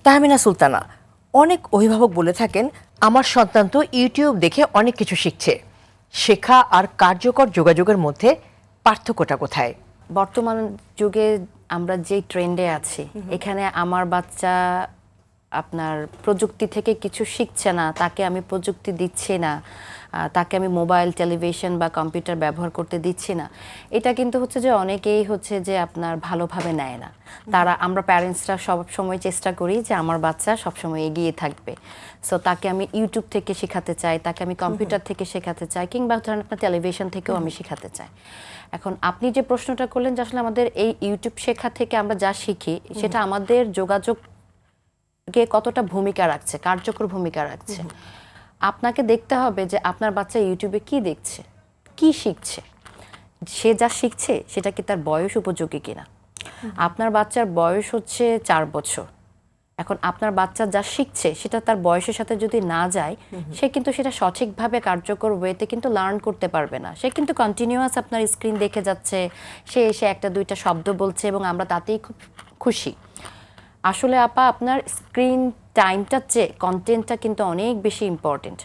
তাহমিনা সুলতানা, অনেক অভিভাবক বলে থাকেন আমার সন্তান তো ইউটিউব দেখে অনেক কিছু শিখছে। শেখা আর কার্যকর যোগাযোগের মধ্যে পার্থক্যটা কোথায়? বর্তমান যুগে আমরা যে ট্রেন্ডে আছি, এখানে আমার বাচ্চা আপনার প্রযুক্তি থেকে কিছু শিখছে না, তাকে আমি প্রযুক্তি দিচ্ছি না, তাকে আমি মোবাইল, টেলিভিশন বা কম্পিউটার ব্যবহার করতে দিচ্ছি না, এটা কিন্তু হচ্ছে যে অনেকেই হচ্ছে যে আপনার ভালোভাবে নেয় না। আমরা প্যারেন্টসরা সব সময় চেষ্টা করি যে আমার বাচ্চা সবসময় এগিয়ে থাকবে, সো তাকে আমি ইউটিউব থেকে শেখাতে চাই, তাকে আমি কম্পিউটার থেকে শেখাতে চাই, কিংবা ধরেন আপনার টেলিভিশন থেকেও আমি শেখাতে চাই। এখন আপনি যে প্রশ্নটা করলেন যে আসলে আমাদের এই ইউটিউব শেখা থেকে আমরা যা শিখি সেটা আমাদের যোগাযোগে কতটা ভূমিকা রাখছে, কার্যকর ভূমিকা রাখছে। আপনাকে দেখতে হবে যে আপনার বাচ্চা ইউটিউবে কি দেখছে, কি শিখছে, সে যা শিখছে সেটা কি তার বয়স উপযোগী কিনা। আপনার বাচ্চার বয়স হচ্ছে 4 বছর, এখন আপনার বাচ্চা যা শিখছে সেটা তার বয়সের সাথে যদি না যায়, সে কিন্তু সেটা সঠিকভাবে কার্যকর ওয়েতে কিন্তু লার্ন করতে পারবে না। সে কিন্তু কন্টিনিউয়াস আপনার স্ক্রিন দেখে যাচ্ছে, সে এসে একটা দুইটা শব্দ বলছে এবং আমরা তাতেই খুব খুশি। আসলে আপা, আপনার স্ক্রিন টাইমটার চেয়ে কন্টেন্টটা কিন্তু অনেক বেশি ইম্পর্টেন্ট।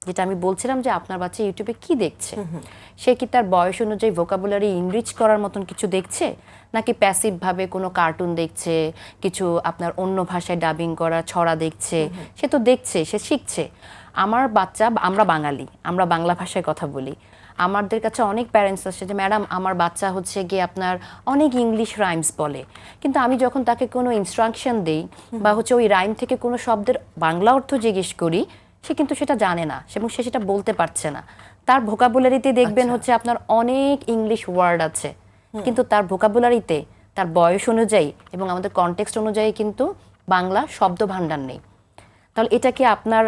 যেটা আমি বলছিলাম যে আপনার বাচ্চা ইউটিউবে কি দেখছে, সে কি তার বয়স অনুযায়ী ভোকাবুলারি ইনরিচ করার মতন কিছু দেখছে, নাকি প্যাসিভভাবে কোনো কার্টুন দেখছে, কিছু আপনার অন্য ভাষায় ডাবিং করা ছড়া দেখছে। সে তো দেখছে, সে শিখছে। আমার বাচ্চা, আমরা বাঙালি, আমরা বাংলা ভাষায় কথা বলি, আমাদের কাছে অনেক প্যারেন্টস আসছে যে ম্যাডাম আমার বাচ্চা হচ্ছে গিয়ে আপনার অনেক ইংলিশ রাইমস বলে, কিন্তু আমি যখন তাকে কোনো ইনস্ট্রাকশন দেই বা হচ্ছে ওই রাইম থেকে কোনো শব্দের বাংলা অর্থ জিজ্ঞেস করি, সে কিন্তু সেটা জানে না এবং সে সেটা বলতে পারছে না। তার ভোকাবুলারিতে দেখবেন হচ্ছে আপনার অনেক ইংলিশ ওয়ার্ড আছে, কিন্তু তার ভোকাবুলারিতে তার বয়স অনুযায়ী এবং আমাদের কনটেক্সট অনুযায়ী কিন্তু বাংলা শব্দ ভাণ্ডার নেই। তাহলে এটা কি আপনার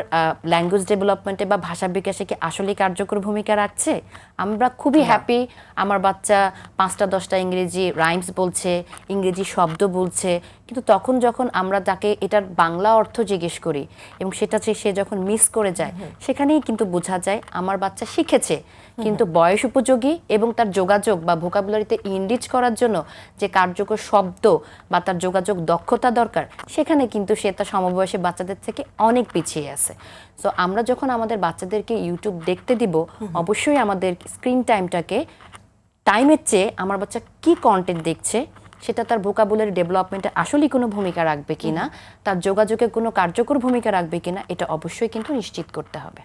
ল্যাঙ্গুয়েজ ডেভেলপমেন্টে বা ভাষা বিকাশে কি আসলেই কার্যকর ভূমিকা রাখছে? আমরা খুবই হ্যাপি আমার বাচ্চা 5টা 10টা ইংরেজি রাইমস বলছে, ইংরেজি শব্দ বলছে, কিন্তু তখন যখন আমরা তাকে এটার বাংলা অর্থ জিজ্ঞেস করি এবং সেটা সে যখন মিস করে যায়, সেখানেই কিন্তু বোঝা যায় আমার বাচ্চা শিখেছে, কিন্তু বয়স উপযোগী এবং তার যোগাযোগ বা ভোকাবুলারিতে ইনরিচ করার জন্য যে কার্যকর শব্দ বা তার যোগাযোগ দক্ষতা দরকার, সেখানে কিন্তু সে তার সমবয়সী বাচ্চাদের থেকে অনেক পিছিয়ে আছে। সো আমরা যখন আমাদের বাচ্চাদেরকে ইউটিউব দেখতে দিব, অবশ্যই আমাদের স্ক্রিন টাইমের চেয়ে আমার বাচ্চা কি কন্টেন্ট দেখছে সেটা তার ভোকাবুলারি ডেভেলপমেন্টে আসলেই কোনো ভূমিকা রাখবে কিনা, তার যোগাযোগে কোনো কার্যকর ভূমিকা রাখবে কিনা, এটা অবশ্যই কিন্তু নিশ্চিত করতে হবে।